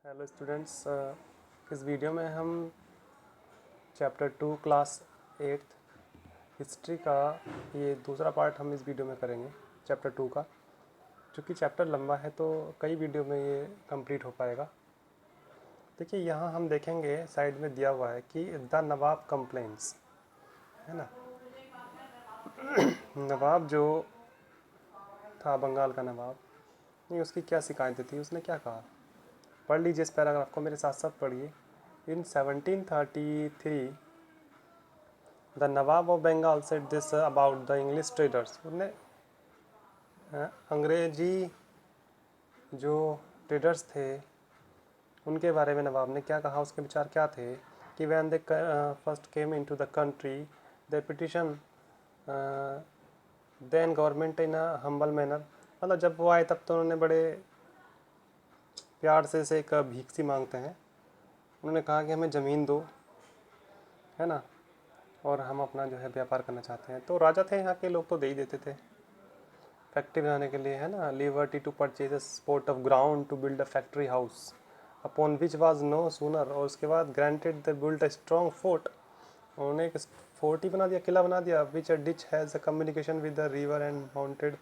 Hello students, इस video में हम चैप्टर 2 क्लास 8 हिस्ट्री का ये दूसरा पार्ट हम इस वीडियो में करेंगे चैप्टर 2 का। क्योंकि चैप्टर लंबा है तो कई वीडियो में ये कंप्लीट हो पाएगा। देखिए, यहाँ हम देखेंगे साइड में दिया हुआ है कि द नवाब कंप्लेंट्स, है ना। नवाब जो था, बंगाल का नवाब, नहीं उसकी क्या शिकायतें थी, उसने क्या कहा, पढ़ लीजिए इस पैराग्राफ को, मेरे साथ साथ पढ़िए। In 1733 the Nawab of Bengal said this about the English traders. उन्होंने अंग्रेजी जो ट्रेडर्स थे उनके बारे में नवाब ने क्या कहा, उसके विचार क्या थे कि when they first came into the country they petition then government in a humble manner. मतलब जब वो आए तब तो उन्होंने बड़े प्यार से एक भीख सी मांगते हैं। उन्होंने कहा कि हमें ज़मीन दो, है ना, और हम अपना जो है व्यापार करना चाहते हैं। तो राजा थे यहाँ के लोग तो दे ही देते थे फैक्ट्री बनाने के लिए, है ना। Liberty to purchase a spot of ground to build a factory house upon which was no sooner. और उसके बाद granted the build a strong fort. उन्होंने एक फोर्ट ही बना दिया, किला बना दिया। Which a ditch has a communication with the river and mounted.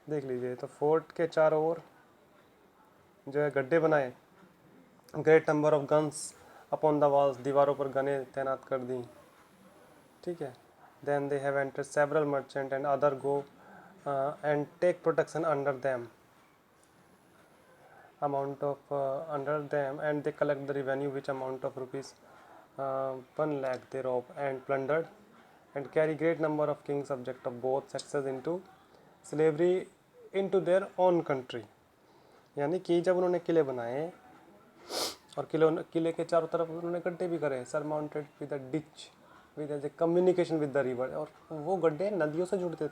देख लीजिए, तो फोर्ट के चारों ओर जो है गड्ढे बनाए। Great number of guns upon the walls, दीवारों पर गने तैनात कर दी, ठीक है। Then they have entered several merchant and other go and take protection under them amount of under them, and they collect the revenue which amount of rupees 1 lakh they rob and plundered and carry great number of kings subject of both sexes into slavery into their own country। यानी कि जब उन्होंने किले बनाए और किले के चारों तरफ उन्होंने गड्ढे भी करे, surmounted with a ditch with A communication with the river. और वो गड्ढे नदियों से जुड़ते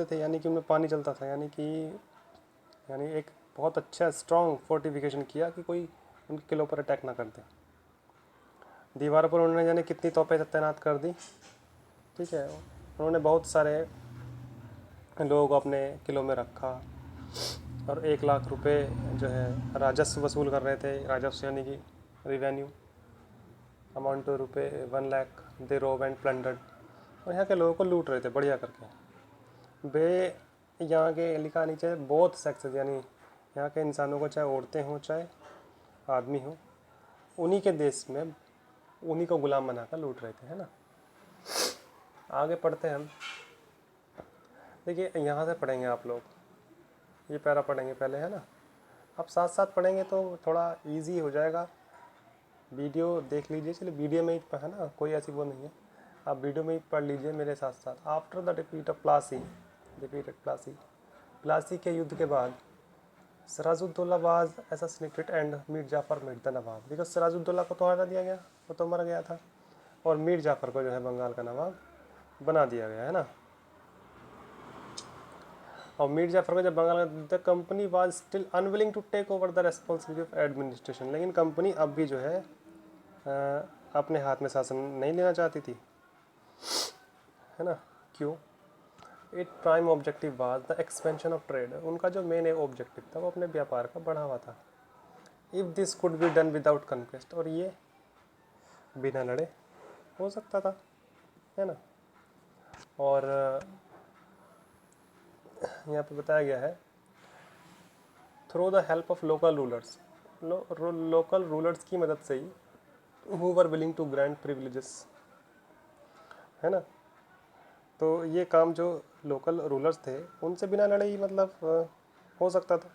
थे, यानी कि उनमें पानी चलता था। यानी एक बहुत अच्छा स्ट्रॉन्ग फोर्टिफिकेशन किया कि कोई उनके किलों पर अटैक ना कर दे। दीवारों पर उन्होंने जाने कितनी तोपें तैनात कर दी, ठीक है। उन्होंने बहुत सारे लोग अपने किलों में रखा और 1 लाख रुपए जो है राजस्व वसूल कर रहे थे। राजस्व यानी कि रिवेन्यू, अमाउंट टू रुपए 1 लाख दे रोब एंड प्लंडर्ड। और यहाँ के लोगों को लूट रहे थे बढ़िया करके। बे यहाँ के लिखा नीचे बोथ सेक्सेस, यानी यहाँ के इंसानों को, चाहे औरतें हों चाहे आदमी हो, उन्हीं के देश में उन्हीं को गुलाम बनाकर लूट रहे थे, है ना। आगे पढ़ते हैं हम। देखिए, यहाँ से पढ़ेंगे आप लोग, ये पैरा पढ़ेंगे पहले, है ना। आप साथ साथ पढ़ेंगे तो थोड़ा इजी हो जाएगा। वीडियो देख लीजिए, चलिए वीडियो में ही, है ना, कोई ऐसी वो नहीं है, आप वीडियो में ही पढ़ लीजिए मेरे साथ साथ। After the defeat of Plassey, Plassey के युद्ध के बाद Sirajuddaula was assassinated and Mir Jafar made the Nawab. Because Sirajuddaula को तो हटा दिया गया, वो तो मर गया था, और मीर जाफ़र को जो है बंगाल का नवाब बना दिया गया, है ना। और मीर जाफ़र को जब बंगाल का, the company was still unwilling to take over the responsibility of administration. लेकिन कंपनी अब भी जो है अपने हाथ में शासन नहीं लेना चाहती थी, है ना। क्यों? It prime objective was the expansion of trade. उनका जो मेन ऑब्जेक्टिव था वो अपने व्यापार का बढ़ावा था। If this could be done without conquest, और ये बिना लड़े हो सकता था, है ना। और यहाँ पे बताया गया है through the help of local rulers, local rulers की मदद से ही who were willing to grant privileges, है ना। तो ये काम जो लोकल रूलर्स थे उनसे बिना लड़े ही मतलब हो सकता था।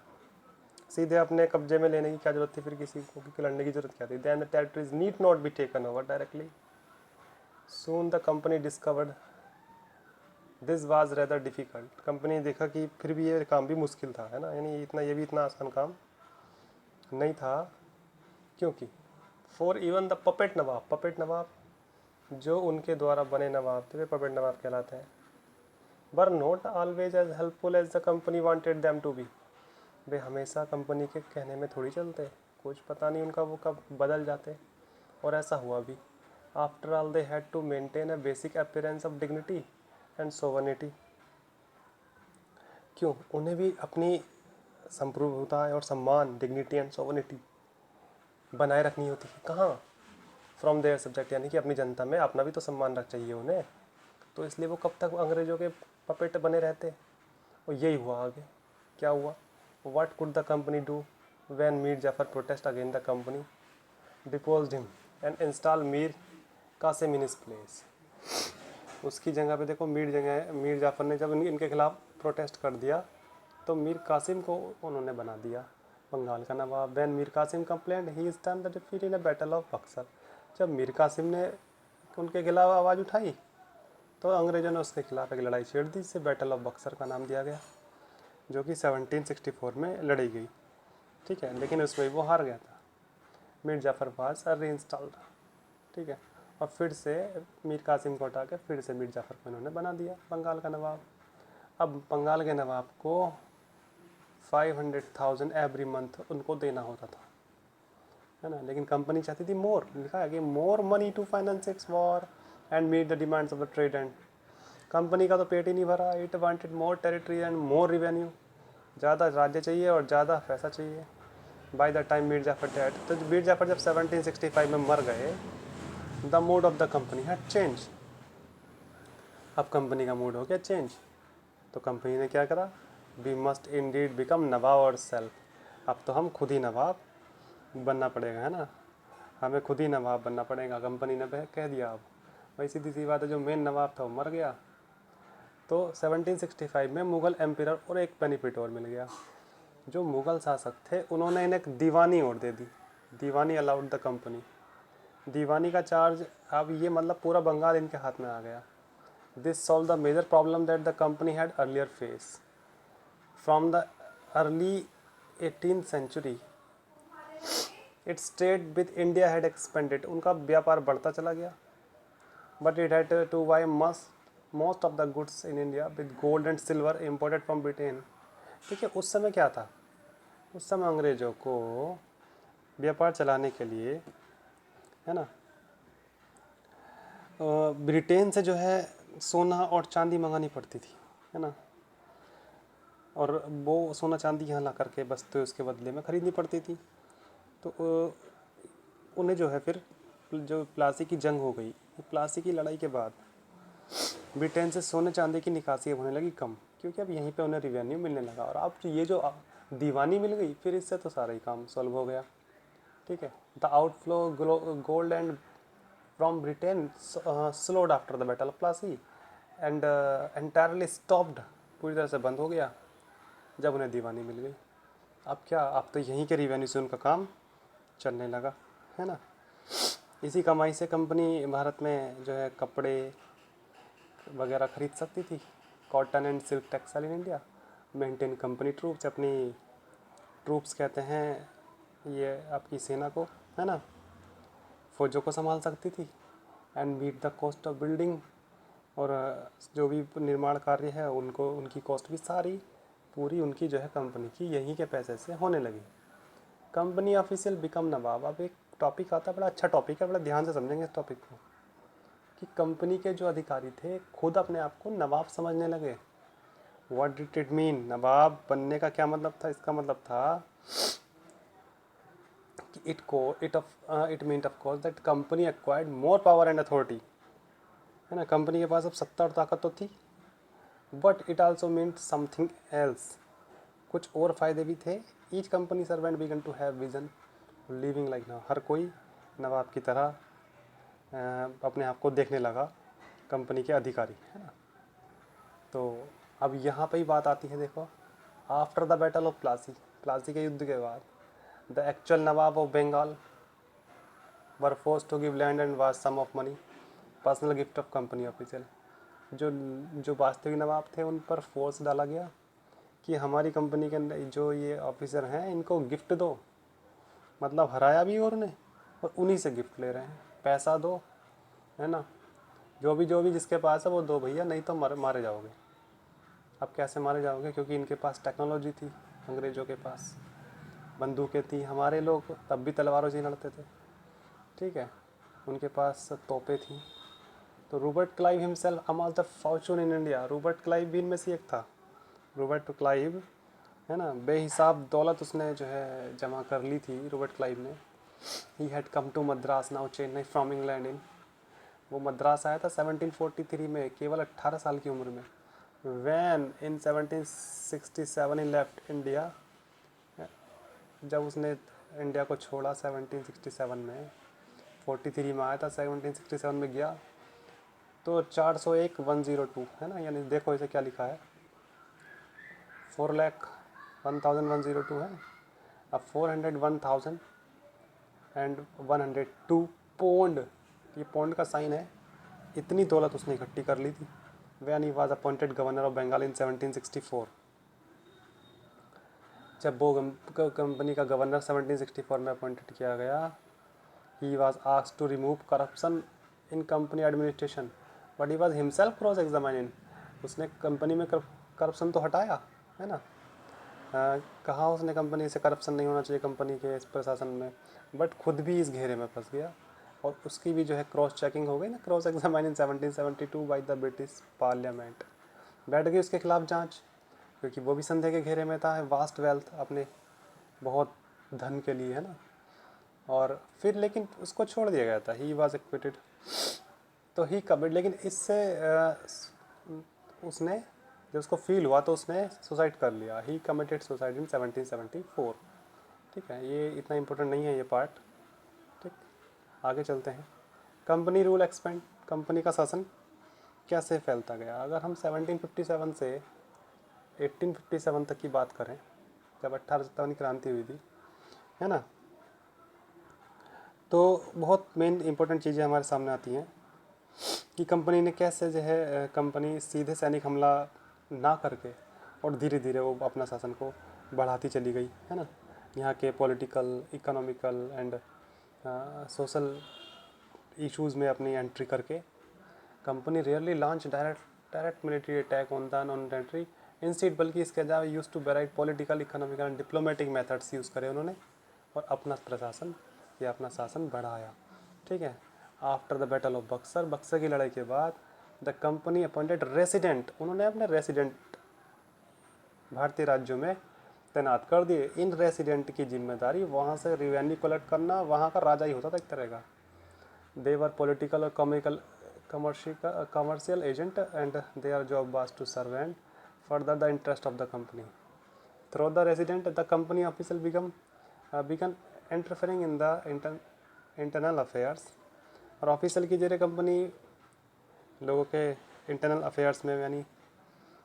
सीधे अपने कब्जे में लेने की क्या जरूरत थी, फिर किसी को लड़ने की जरूरत क्या थी। Then the territories need not be taken over directly. Soon the company discovered this was rather difficult. Company ने देखा कि फिर भी ये काम भी मुश्किल था, है ना, यानी ये भी इतना आसान काम नहीं था। क्योंकि फॉर इवन द पपेट नवाब जो उनके द्वारा बने नवाब थे वे पपेट नवाब कहलाते हैं। Were not always as helpful as the company wanted them to be. वे हमेशा कंपनी के कहने में थोड़ी चलते, कुछ पता नहीं उनका वो कब बदल जाते, और ऐसा हुआ भी। After all they had to maintain a basic appearance of dignity and sovereignty. क्यों? उन्हें भी अपनी संप्रूव होता है और सम्मान, डिग्निटी एंड सोवनिटी बनाए रखनी होती है। कहाँ? फ्रॉम देयर सब्जेक्ट, यानी कि अपनी जनता में अपना भी तो सम्मान रख चाहिए उन्हें। तो इसलिए वो कब तक अंग्रेजों के पपेट बने रहते। और यही हुआ आगे। क्या हुआ? What could the company do when Mir Jafar protest against the company, deposed him and install Mir Kasim in his place. उसकी जगह पे देखो मीर जाफर ने जब इनके खिलाफ प्रोटेस्ट कर दिया तो मीर कासिम को उन्होंने बना दिया बंगाल का नवाब। When Mir Kasim complaint he stand the defeat in a battle of Buxar. जब मीर कासिम ने उनके खिलाफ आवाज़ उठाई तो अंग्रेजों ने उसके खिलाफ एक लड़ाई छेड़ दी, जिसे बैटल ऑफ बक्सर का नाम दिया गया, जो कि 1764 में लड़ी गई। ठीक है, लेकिन उसमें वो हार गया था। मीर जाफर वाज रीइंस्टॉल्ड। ठीक है, और फिर से मीर कासिम को हटा के फिर से मीर जाफर को इन्होंने बना दिया बंगाल का नवाब। अब बंगाल के नवाब को 500,000 एवरी मंथ उनको देना होता था, है ना। लेकिन कंपनी चाहती थी मोर, लिखा है कि more money to finance its war and meet the demands of the trade and. Company का तो पेट ही नहीं भरा। It wanted more territory and more revenue. ज़्यादा राज्य चाहिए और ज़्यादा पैसा चाहिए। By the time Mir Jafar dead, तो मीर जाफर जब 1765 में मर गए, the mood of the company had change. अब कंपनी का मूड हो गया चेंज। तो कंपनी ने क्या करा? वी मस्ट इंडीड बिकम नवाब और सेल्फ। अब तो हम खुद ही नवाब बनना पड़ेगा, है ना। हमें खुद ही नवाब बनना पड़ेगा, कंपनी ने कह दिया। अब वही सीधी सी बात है, जो मेन नवाब था वो मर गया। तो 1765 में मुग़ल एम्पियर और एक बेनिफिट और मिल गया। जो मुग़ल शासक थे उन्होंने इन्हें एक दीवानी और दे दी। दीवानी अलाउड द कंपनी। दीवानी का चार्ज, अब ये मतलब पूरा बंगाल इनके हाथ में आ गया। This solve the major problem that the company had earlier face. From the early 18th century its trade with India had expanded. उनका व्यापार बढ़ता चला गया। But it had to buy most of the goods in India with gold and silver imported from Britain. ठीक है, उस समय क्या था? उस समय अंग्रेज़ों को व्यापार चलाने के लिए, है ना, ब्रिटेन से जो है सोना और चांदी मंगानी पड़ती थी, है ना। और वो सोना चांदी यहाँ ला करके वस्तु उसके बदले में ख़रीदनी पड़ती थी। तो उन्हें जो है फिर जो प्लासी की जंग हो गई, प्लासी की लड़ाई के बाद ब्रिटेन से सोने चांदी की निकासी होने लगी कम, क्योंकि अब यहीं पे उन्हें रिवेन्यू मिलने लगा। और अब ये जो दीवानी मिल गई, फिर इससे तो सारा ही काम सॉल्व हो गया। ठीक है, the outflow gold and from Britain slowed after the battle of Plassey and entirely stopped, पूरी तरह से बंद हो गया जब उन्हें दीवानी मिल गई। अब क्या, अब तो यहीं के रिवेन्यू से उनका काम चलने लगा, है ना। इसी कमाई से कंपनी भारत में जो है कपड़े वगैरह खरीद सकती थी। Cotton and silk textile in India maintain company troops. अपनी ट्रूप्स कहते हैं ये आपकी सेना को, है ना, फौजों को संभाल सकती थी। And meet the cost of building, और जो भी निर्माण कार्य है उनको, उनकी कॉस्ट भी सारी पूरी उनकी जो है कंपनी की यहीं के पैसे से होने लगी। कंपनी ऑफिशियल बिकम नवाब। अब एक टॉपिक आता है, बड़ा अच्छा टॉपिक है, बड़ा ध्यान से समझेंगे इस टॉपिक को, कि कंपनी के जो अधिकारी थे खुद अपने आप को नवाब समझने लगे। What did it mean? नवाब बनने का क्या मतलब था? इसका मतलब था कि it mean of course that company acquired more power and authority, है ना। कंपनी के पास अब सत्ता और ताकत तो थी, but it also meant something else. कुछ और फायदे भी थे। Each company servant began to have vision living like now. हर कोई नवाब की तरह अपने आप को देखने लगा, कंपनी के अधिकारी, है ना। तो अब यहाँ पे ही बात आती है, देखो, after the battle of Plassey, Plassey के युद्ध के बाद the actual Nawab of Bengal were force to give land and vast sum of money personal gift of company official. जो वास्तविक नवाब थे उन पर फोर्स डाला गया कि हमारी कंपनी के जो ये ऑफिसर हैं इनको गिफ्ट दो। मतलब हराया भी और उन्हें, और उन्हीं से गिफ्ट ले रहे हैं, पैसा दो, है ना। जो भी जिसके पास है वो दो भैया, नहीं तो मारे जाओगे। अब कैसे मारे जाओगे? क्योंकि इनके पास टेक्नोलॉजी थी, अंग्रेज़ों के पास बंदूकें थी। हमारे लोग तब भी तलवारों से लड़ते थे, ठीक है, उनके पास तोपें थी। तो Robert Clive himself among the Fortune in India, Robert Clive भी इनमें से एक था। रॉबर्ट क्लाइव है ना, बेहिसाब दौलत उसने जो है जमा कर ली थी रॉबर्ट क्लाइव ने। He had come to Madras now Chennai from England in, वो मद्रास आया था 1743 में केवल 18 साल की उम्र में। Van in 1767 in left India, जब उसने इंडिया को छोड़ा 1767 में, 43 में आया था, 1767 में गया, तो 401,102 है ना, यानी देखो इसे क्या लिखा है, 4,01,102 है। अब 401,102 पौंड, ये पौंड का साइन है, इतनी दौलत उसने इकट्ठी कर ली थी। When he was appointed governor of Bengal in 1764, जब वो कंपनी का गवर्नर 1764 में अपॉइंटेड किया गया, he was asked to remove corruption in company administration but he was himself cross examine. उसने कंपनी में करप्शन तो हटाया है ना, कहा उसने कंपनी से करप्शन नहीं होना चाहिए कंपनी के इस प्रशासन में, बट खुद भी इस घेरे में फंस गया, और उसकी भी जो है क्रॉस चेकिंग हो गई ना, cross examine in 1772 by the British parliament. बैठ गई उसके खिलाफ जांच, क्योंकि वो भी संदेह के घेरे में था, वास्ट वेल्थ अपने बहुत धन के लिए है ना, और फिर लेकिन उसको छोड़ दिया गया था, ही वॉज एक्विटेड। तो ही कमिट, लेकिन इससे उसने, जब उसको फील हुआ तो उसने सुसाइड कर लिया। ही कमिटेड सुसाइड इन 1774। ठीक है, ये इतना इम्पोर्टेंट नहीं है ये पार्ट। ठीक, आगे चलते हैं। कंपनी रूल एक्सपेंड, कंपनी का शासन कैसे फैलता गया। अगर हम 1757 से 1857 तक की बात करें, जब 1857 क्रांति हुई थी है ना, तो बहुत मेन इंपॉर्टेंट चीज़ें हमारे सामने आती हैं कि कंपनी ने कैसे जो है, कंपनी सीधे सैनिक हमला ना करके और धीरे धीरे वो अपना शासन को बढ़ाती चली गई है ना। यहाँ के political, economical and social issues में अपनी एंट्री करके company rarely launch direct military attack on the non territory instead, बल्कि इसके अलावा use to variety political, economical and diplomatic methods use करे उन्होंने, और अपना प्रशासन या अपना शासन बढ़ाया। ठीक है, after the battle of Buxar, Buxar की लड़ाई के बाद द कंपनी अपॉइंटेड रेसिडेंट, उन्होंने अपने रेसिडेंट भारतीय राज्यों में तैनात कर दिए। इन रेसिडेंट की जिम्मेदारी वहाँ से रिवेन्यू कलेक्ट करना, वहाँ का राजा ही होता था एक तरह का। दे वर पॉलिटिकल और commercial agent and their job was to serve and further the interest of the company through the resident. The company official began interfering in the internal affairs, और ऑफिशियल की जरिए company लोगों के internal affairs में, यानी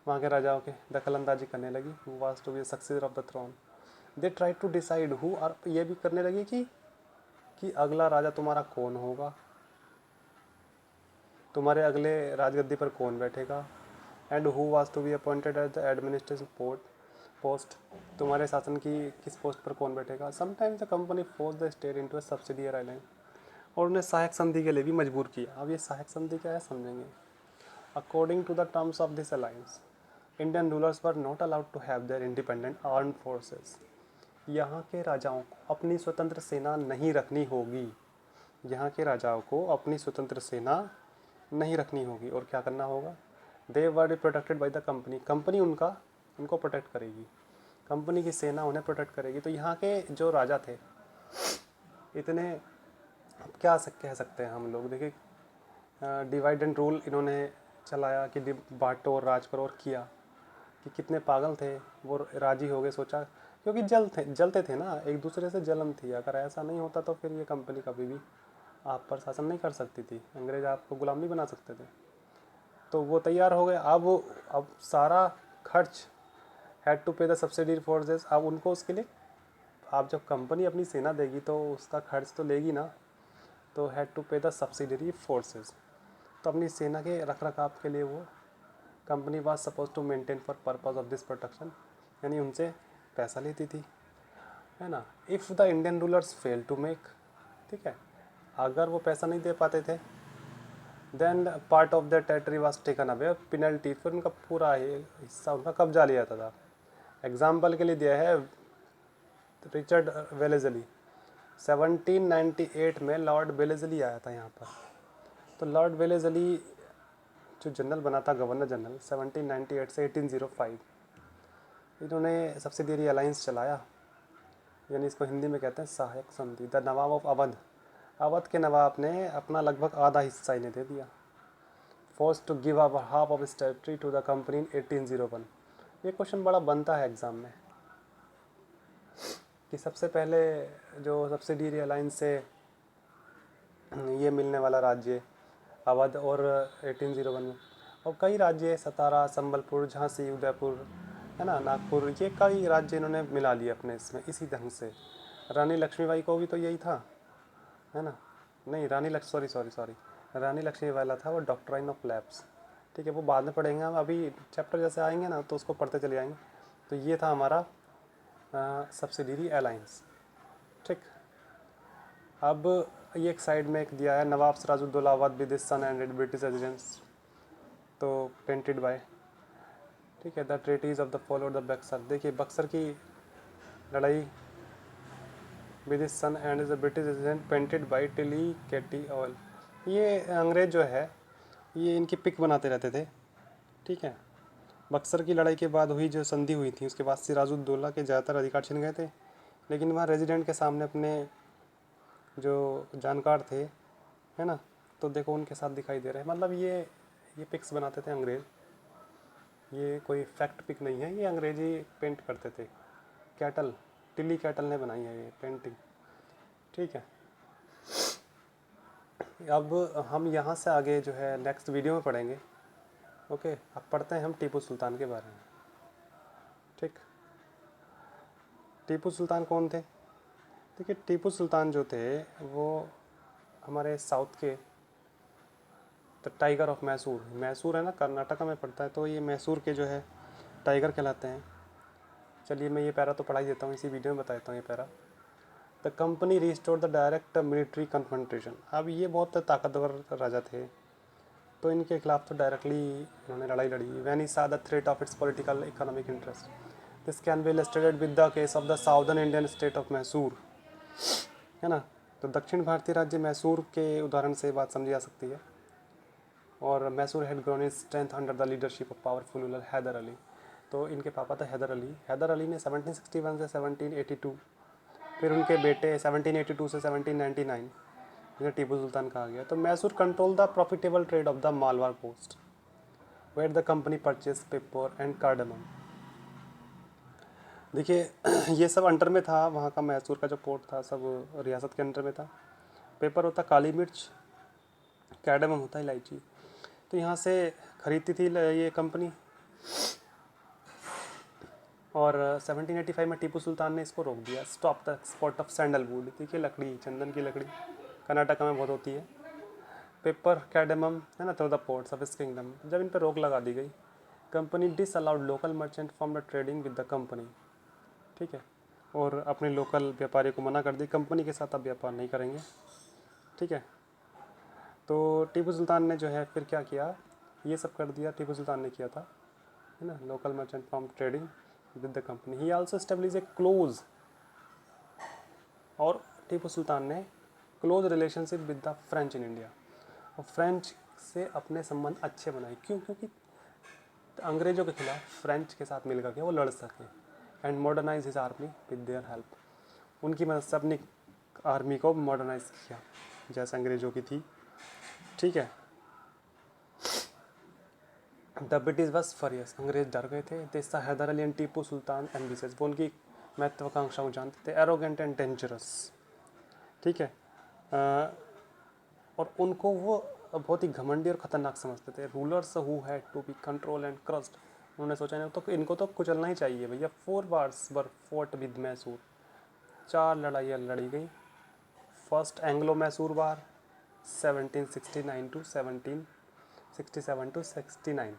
वहाँ के राजाओं के दखल अंदाजी करने लगी। Who was to be successor of the throne, they try to decide who, और ये भी करने लगी कि अगला राजा तुम्हारा कौन होगा, तुम्हारे अगले राजगद्दी पर कौन बैठेगा, and who was to be appointed at the administration post, तुम्हारे शासन की किस पोस्ट पर कौन बैठेगा। Sometimes the company force the state into a subsidiary island, और उन्हें सहायक संधि के लिए भी मजबूर किया। अब ये सहायक संधि क्या है समझेंगे। According to the terms of this alliance, Indian rulers were not allowed to have their independent armed forces. यहाँ के राजाओं को अपनी स्वतंत्र सेना नहीं रखनी होगी, यहाँ के राजाओं को अपनी स्वतंत्र सेना नहीं रखनी होगी, और क्या करना होगा, they were be protected by the company, company उनको प्रोटेक्ट करेगी, कंपनी की सेना उन्हें प्रोटेक्ट करेगी। तो यहाँ के जो राजा थे इतने, अब क्या कह सकते हैं हम लोग, देखिए डिवाइड एंड रूल इन्होंने चलाया कि बांटो और राज करो, और किया कि कितने पागल थे वो, राजी हो गए, सोचा, क्योंकि जलते थे ना, एक दूसरे से जलन थी। अगर ऐसा नहीं होता तो फिर ये कंपनी कभी भी आप पर शासन नहीं कर सकती थी, अंग्रेज आपको गुलाम नहीं बना सकते थे। तो वो तैयार हो गए। अब सारा खर्च had to pay the subsidy forces, अब उनको उसके लिए, आप जब कंपनी अपनी सेना देगी तो उसका खर्च तो लेगी ना, तो had to pay the subsidiary forces, तो अपनी सेना के रख रखाव के लिए वो company was suppose to maintain for purpose of this protection, यानी उनसे पैसा लेती थी, है ना। If the Indian rulers fail to make, ठीक है, अगर वो पैसा नहीं दे पाते थे, then part of the territory was taken away penalty, फिर उनका पूरा हिस्सा उनका कब्जा लिया जाता था। एग्जाम्पल के लिए दिया है रिचर्ड वेलेजली, 1798 में लॉर्ड वेलेजली आया था यहाँ पर। तो लॉर्ड वेलेजली जो जनरल बना था, गवर्नर जनरल 1798 से 1805, इन्होंने सब्सिडियरी अलायंस चलाया, यानी इसको हिंदी में कहते हैं सहायक संधि। द नवाब ऑफ अवध, अवध के नवाब ने अपना लगभग आधा हिस्सा इन्हें दे दिया। Force to give up half of इस territory to the company in 1801। ये क्वेश्चन बड़ा बनता है एग्ज़ाम में कि सबसे पहले जो सब्सिडियरी अलायंस से ये मिलने वाला राज्य अवध, और 1801 में, और कई राज्य सतारा, संबलपुर, झांसी, उदयपुर, है ना, नागपुर, ये कई राज्य इन्होंने मिला लिए अपने इसमें इसी ढंग से। रानी लक्ष्मीबाई को भी तो यही था, है ना, नहीं रानी लक्ष्मी, सॉरी रानी लक्ष्मीबाई वाला था वो डॉक्ट्राइन ऑफ लैप्स, ठीक है, वो बाद में पढ़ेंगे हम, अभी चैप्टर जैसे आएंगे ना तो उसको पढ़ते चले जाएंगे। तो ये था हमारा सब्सिडियरी अलायंस, ठीक। अब ये एक साइड में एक दिया है, Nawab Sirajuddaula Awadh with his son and British residents, तो पेंटेड बाय, ठीक है, the treaties of the follow the Buxar. देखिए बक्सर की लड़ाई with his son and is British resident painted by Tilly Kettle. ये अंग्रेज जो है ये इनकी पिक बनाते रहते थे, ठीक है। बक्सर की लड़ाई के बाद हुई जो संधि हुई थी उसके बाद सिराजुद्दौला के ज़्यादातर अधिकार छिन गए थे, लेकिन वहाँ रेजिडेंट के सामने अपने जो जानकार थे, है ना, तो देखो उनके साथ दिखाई दे रहे हैं। मतलब ये पिक्स बनाते थे अंग्रेज़, ये कोई फैक्ट पिक नहीं है, ये अंग्रेजी पेंट करते थे। कैटल, टिली कैटल ने बनाई है ये पेंटिंग, ठीक है। अब हम यहाँ से आगे जो है नेक्स्ट वीडियो में पढ़ेंगे, ओके। अब पढ़ते हैं हम टीपू सुल्तान के बारे में, ठीक। टीपू सुल्तान कौन थे? देखिए टीपू सुल्तान जो थे वो हमारे साउथ के, the tiger of Mysore, Mysore है ना कर्नाटका में पड़ता है, तो ये मैसूर के जो है टाइगर कहलाते हैं। चलिए मैं ये पैरा तो पढ़ा ही देता हूँ, इसी वीडियो में बता देता हूँ ये para. The company restore the direct military confrontation. अब ये बहुत ताकतवर राजा थे, तो इनके खिलाफ तो डायरेक्टली इन्होंने लड़ाई लड़ी। वैन ही सा the threat of its political economic interest, this can be illustrated with the case of the southern Indian state of Mysore, है ना। तो दक्षिण भारतीय राज्य मैसूर के उदाहरण से बात समझी जा सकती है। और Mysore had grown in strength under the leadership of powerful ruler Haidar Ali. तो इनके पापा थे हैदर अली। हैदर अली ने 1761 से 1782, फिर उनके बेटे 1782 से 1799, जिन्हें टीपू सुल्तान कहा गया। तो Mysore control the profitable trade of the Malabar coast, where the company purchase pepper and cardamom. देखिए ये सब अंडर में था, वहाँ का मैसूर का जो पोर्ट था सब रियासत के अंडर में था। पेपर होता काली मिर्च, कार्डमम होता है इलायची। तो यहाँ से खरीदती थी ये कंपनी, और 1785 में टीपू सुल्तान ने इसको रोक दिया, stop the export of sandalwood. देखिए लकड़ी, चंदन की लकड़ी कर्नाटका में बहुत होती है। पेपर, कैडेमम, है ना, through the ports of his kingdom. जब इन पर रोक लगा दी गई, company disallowed local merchant from the trading with the company, ठीक है, और अपने लोकल व्यापारी को मना कर दी, कंपनी के साथ अब व्यापार नहीं करेंगे, ठीक है। तो टीपू सुल्तान ने जो है फिर क्या किया, ये सब कर दिया टीपू सुल्तान ने किया था, है ना, local merchant from trading with the company. He also establish A close, और टीपू सुल्तान ने close relationship with the French in India, और फ्रेंच से अपने संबंध अच्छे बनाए। क्यों? क्योंकि अंग्रेजों के खिलाफ फ्रेंच के साथ मिलकर के वो लड़ सके। And modernise his army with their help, उनकी मदद से अपनी आर्मी को मॉडर्नाइज किया जैसे अंग्रेजों की थी, ठीक है। द ब्रिटिश वॉज फरियस, अंग्रेज डर गए थे। देसा हैदर अली एंड टीपू सुल्तान एम्बिशियस, वो उनकी महत्वाकांक्षाओं को जानते थे। एरोगेंट एंड डेंजरस, ठीक है, और उनको वो बहुत ही घमंडी और ख़तरनाक समझते थे। Rulers who had to be control and crushed, उन्होंने सोचा तो इनको तो कुचलना ही चाहिए भैया। 4 wars were fought with Mysore, 4 लड़ाइयाँ लड़ी गई। First Anglo Mysore war 1769 to 1767 to 69,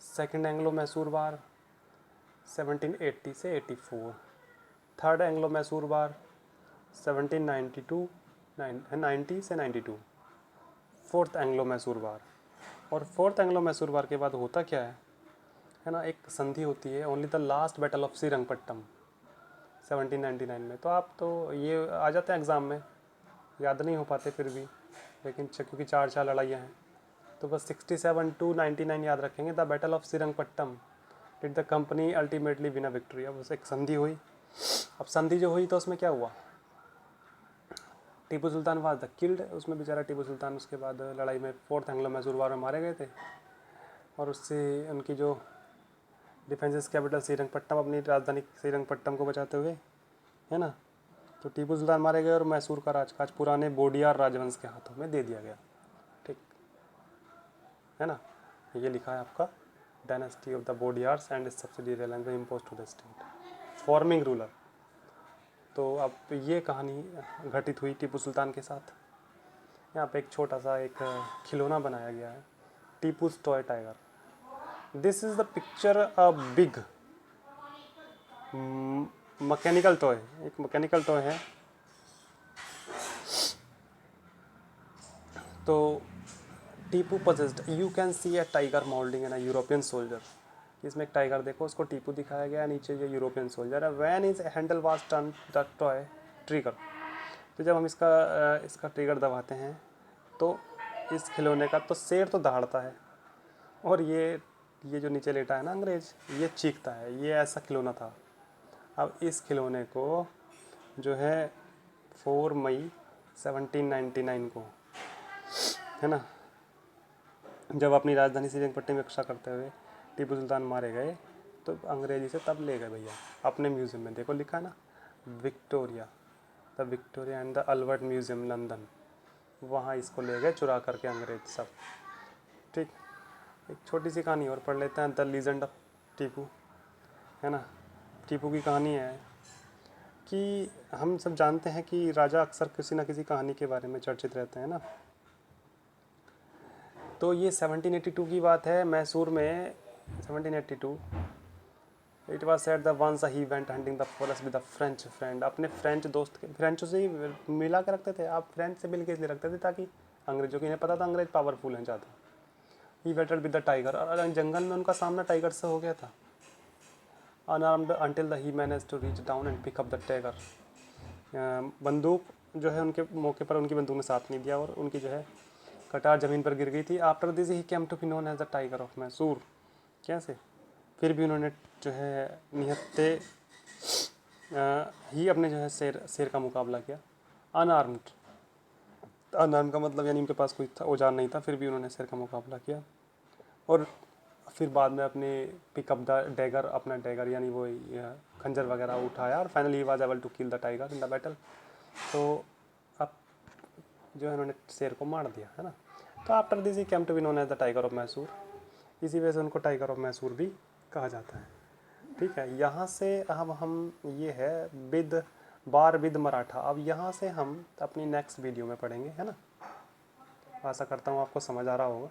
second Anglo Mysore war 1780 से 84, थर्ड एंग्लो मैसूर वार 1792 90 से 92, फोर्थ एंग्लो मैसूर वार। और फोर्थ एंग्लो मैसूर वार के बाद होता क्या है ना, एक संधि होती है, only the last battle of Srirangapatnam 1799 में। तो आप तो ये आ जाते हैं एग्ज़ाम में, याद नहीं हो पाते फिर भी, लेकिन क्योंकि 4 लड़ाइयाँ हैं तो बस 67 टू 99 याद रखेंगे। The battle of Srirangapatnam did the company ultimately win a victory. अब उसे एक संधि हुई। अब संधि जो हुई तो उसमें क्या हुआ, Tipu Sultan was the killed, उसमें बेचारा टीपू सुल्तान उसके बाद लड़ाई में फोर्थ एंग्लो मैसूर वार में मारे गए थे। और उससे उनकी जो डिफेंसेस कैपिटल श्रीरंगपट्टनम, अपनी राजधानी श्रीरंगपट्टनम को बचाते हुए, है ना। तो टीपू सुल्तान मारे गए और मैसूर का राजकाज पुराने बोडियार राजवंश के हाथों में दे दिया गया। ठीक है ना। ये लिखा है आपका, dynasty of the Wodeyars and subsidiary land impose to the state, forming ruler. तो अब ये कहानी घटित हुई टीपू सुल्तान के साथ। यहाँ पे एक छोटा सा एक खिलौना बनाया गया है, Tipu's toy tiger. This is the picture a big mechanical toy, एक मैकेनिकल टॉय है। तो Tipu possessed, you can see a tiger moulding in a European soldier. इसमें एक टाइगर देखो, उसको टीपू दिखाया गया है, नीचे ये यूरोपियन सोल्जर है। When is handle was turn the toy trigger. तो जब हम इसका ट्रिगर दबाते हैं तो इस खिलौने का तो शेर तो दहाड़ता है, और ये जो नीचे लेटा है ना अंग्रेज, ये चीखता है। ये ऐसा खिलौना था। अब इस खिलौने को जो है 4 मई 1799 को, है ना, जब अपनी राजधानी श्रीरंगपट्टनम में रक्षा करते हुए टीपू सुल्तान मारे गए, तो अंग्रेजी से तब ले गए भैया अपने म्यूज़ियम में। देखो लिखा है ना, Victoria, the Victoria and the Albert museum London, वहाँ इसको ले गए चुरा करके अंग्रेज सब। ठीक, एक छोटी सी कहानी और पढ़ लेते हैं, द लीजेंड ऑफ टीपू, है ना। टीपू की कहानी है कि हम सब जानते हैं कि राजा अक्सर किसी न किसी कहानी के बारे में चर्चित रहते हैं ना। तो ये 1782 की बात है, मैसूर में 1782। It was said the once he went hunting the forest with a French friend. अपने फ्रेंच दोस्त के, फ्रेंचों से ही मिला के रखते थे आप, फ्रेंच से मिल के इसलिए रखते थे ताकि अंग्रेजों को इन्हें पता था अंग्रेज पावरफुल हैं ज़्यादा। ही बैटल विद द टाइगर, और जंगल में उनका सामना टाइगर से हो गया था। Unarmed until the he manage to reach down and pick up the tiger. बंदूक जो है उनके मौके पर उनकी बंदूक ने साथ नहीं दिया, और उनकी जो है कटार ज़मीन पर गिर गई थी। After this he came to be known as the tiger of Mysore. कैसे, फिर भी उन्होंने जो है निहत्ते ही अपने जो है शेर का मुकाबला किया। अनआर्म्ड, अनआर्म का मतलब यानी उनके पास कोई औजार नहीं था, फिर भी उन्होंने शेर का मुकाबला किया। और फिर बाद में अपने पिकअप द डैगर, अपना डैगर यानी वो खंजर वगैरह उठाया, और finally he was able to kill the tiger in the battle. तो अब जो है उन्होंने शेर को मार दिया, है ना। तो after this he came to be known as the tiger of Mysore. इसी वजह से उनको टाइगर ऑफ मैसूर भी कहा जाता है। ठीक है, यहाँ से अब हम, ये है बार विद मराठा। अब यहाँ से हम अपनी नेक्स्ट वीडियो में पढ़ेंगे, है ना। आशा करता हूँ आपको समझ आ रहा होगा।